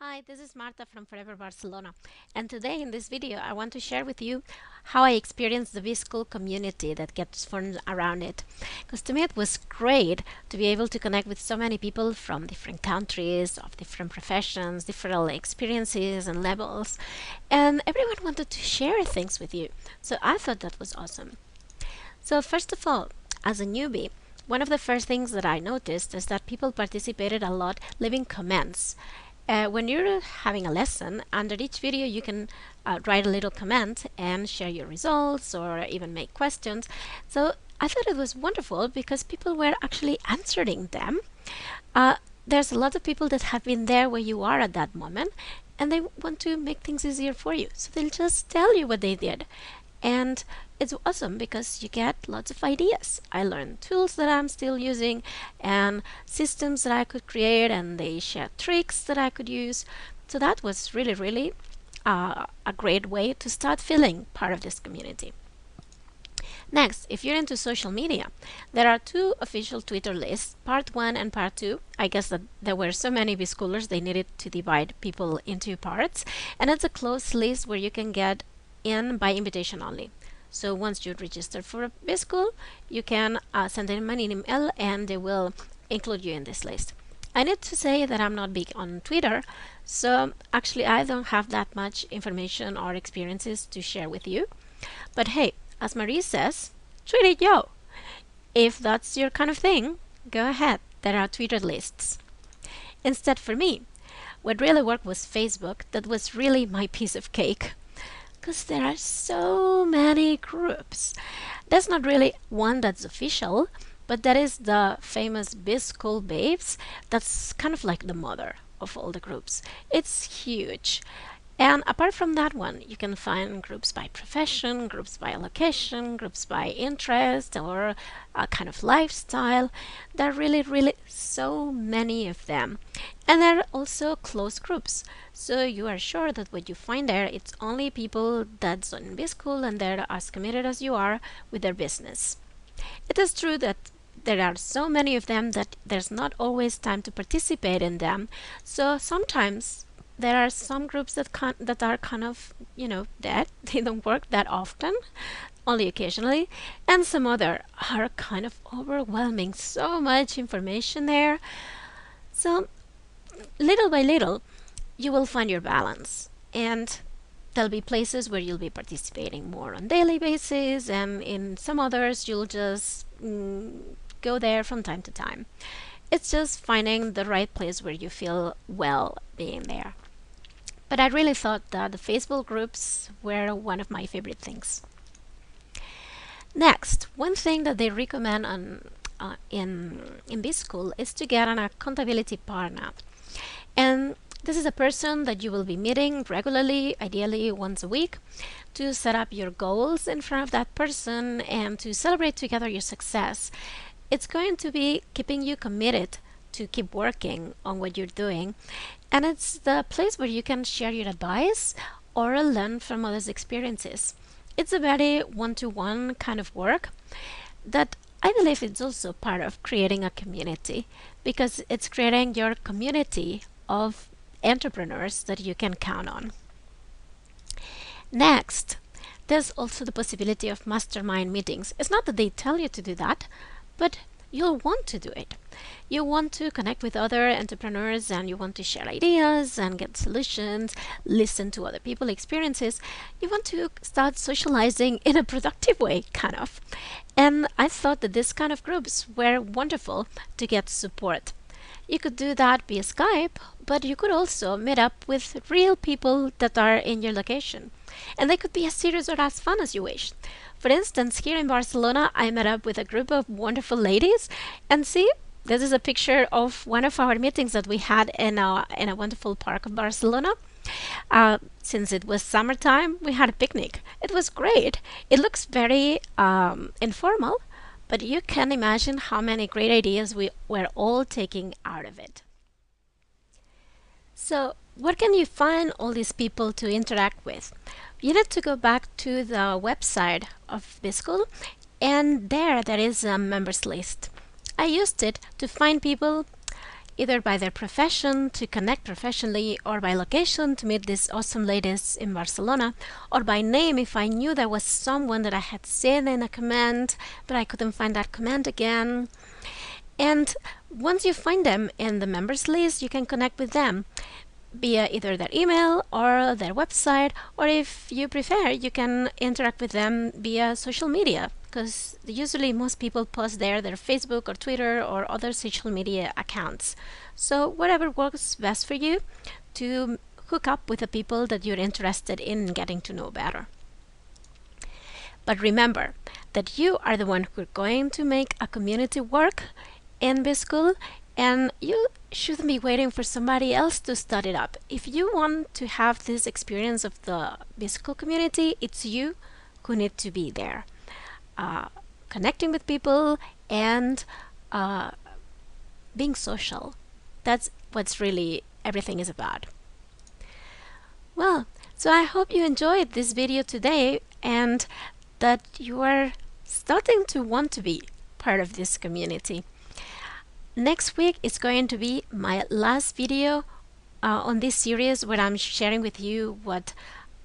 Hi, this is Marta from Forever Barcelona, and today in this video I want to share with you how I experienced the Bschool community that gets formed around it. Because to me it was great to be able to connect with so many people from different countries, of different professions, different experiences and levels, and everyone wanted to share things with you. So I thought that was awesome. So first of all, as a newbie, one of the first things that I noticed is that people participated a lot leaving comments. When you're having a lesson, under each video you can write a little comment and share your results or even make questions. So I thought it was wonderful because people were actually answering them. There's a lot of people that have been there where you are at that moment, and they want to make things easier for you. So they'll just tell you what they did. And it's awesome because you get lots of ideas. I learned tools that I'm still using and systems that I could create, and they share tricks that I could use. So that was really a great way to start feeling part of this community. Next, if you're into social media, there are two official Twitter lists, part 1 and part 2. I guess that there were so many Bschoolers they needed to divide people into parts, and it's a closed list where you can get in by invitation only. So once you register for a Bschool, you can send them an email and they will include you in this list. I need to say that I'm not big on Twitter, so actually I don't have that much information or experiences to share with you. But hey, as Marie says, tweet it, yo! If that's your kind of thing, go ahead, there are Twitter lists. Instead, for me, what really worked was Facebook. That was really my piece of cake, because there are so many groups. There's not really one that's official, but that is the famous Bschool Babes. That's kind of like the mother of all the groups. It's huge. And apart from that one, you can find groups by profession, groups by location, groups by interest or a kind of lifestyle. There are really so many of them. And there are also closed groups. So you are sure that what you find there, it's only people that's in Bschool and they're as committed as you are with their business. It is true that there are so many of them that there's not always time to participate in them. So sometimes there are some groups that are kind of, dead. They don't work that often, only occasionally, and some other are kind of overwhelming. So much information there. So little by little, you will find your balance, and there'll be places where you'll be participating more on daily basis, and in some others you'll just go there from time to time. It's just finding the right place where you feel well being there. But I really thought that the Facebook groups were one of my favorite things. Next, one thing that they recommend in Bschool is to get an accountability partner. And this is a person that you will be meeting regularly, ideally once a week, to set up your goals in front of that person and to celebrate together your success. It's going to be keeping you committed to keep working on what you're doing, and it's the place where you can share your advice or learn from others' experiences. It's a very one-to-one kind of work that I believe it's also part of creating a community, because it's creating your community of entrepreneurs that you can count on. Next, there's also the possibility of mastermind meetings. It's not that they tell you to do that, but you'll want to do it. You want to connect with other entrepreneurs and you want to share ideas and get solutions, listen to other people's experiences. You want to start socializing in a productive way, kind of. And I thought that this kind of groups were wonderful to get support. You could do that via Skype, but you could also meet up with real people that are in your location. And they could be as serious or as fun as you wish. For instance, here in Barcelona, I met up with a group of wonderful ladies, and see, this is a picture of one of our meetings that we had in a wonderful park of Barcelona. Since it was summertime, we had a picnic. It was great. It looks very informal, but you can imagine how many great ideas we were all taking out of it. So where can you find all these people to interact with? You need to go back to the website of Bschool, and there is a members list. I used it to find people either by their profession to connect professionally, or by location to meet these awesome ladies in Barcelona, or by name if I knew there was someone that I had seen in a comment but I couldn't find that comment again. And once you find them in the members list, you can connect with them via either their email or their website, or if you prefer, you can interact with them via social media, because usually most people post there their Facebook or Twitter or other social media accounts. So whatever works best for you to hook up with the people that you're interested in getting to know better. But remember that you are the one who's going to make a community work in Bschool, and you shouldn't be waiting for somebody else to start it up. If you want to have this experience of the Bschool community, it's you who need to be there, connecting with people and being social. That's what's really everything is about. Well, so I hope you enjoyed this video today and that you are starting to want to be part of this community. Next week is going to be my last video on this series, where I'm sharing with you what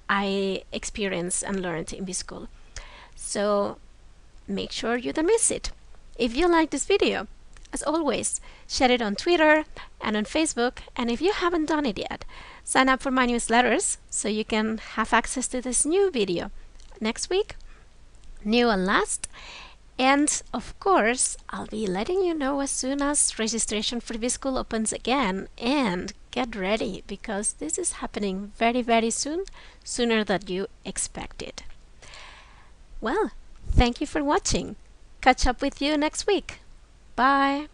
I experienced and learned in Bschool. So make sure you don't miss it. If you like this video, as always, share it on Twitter and on Facebook, and if you haven't done it yet, sign up for my newsletters so you can have access to this new video next week, new and last. And of course, I'll be letting you know as soon as registration for Bschool opens again. And get ready, because this is happening very, very soon, sooner than you expected. Well, thank you for watching. Catch up with you next week. Bye.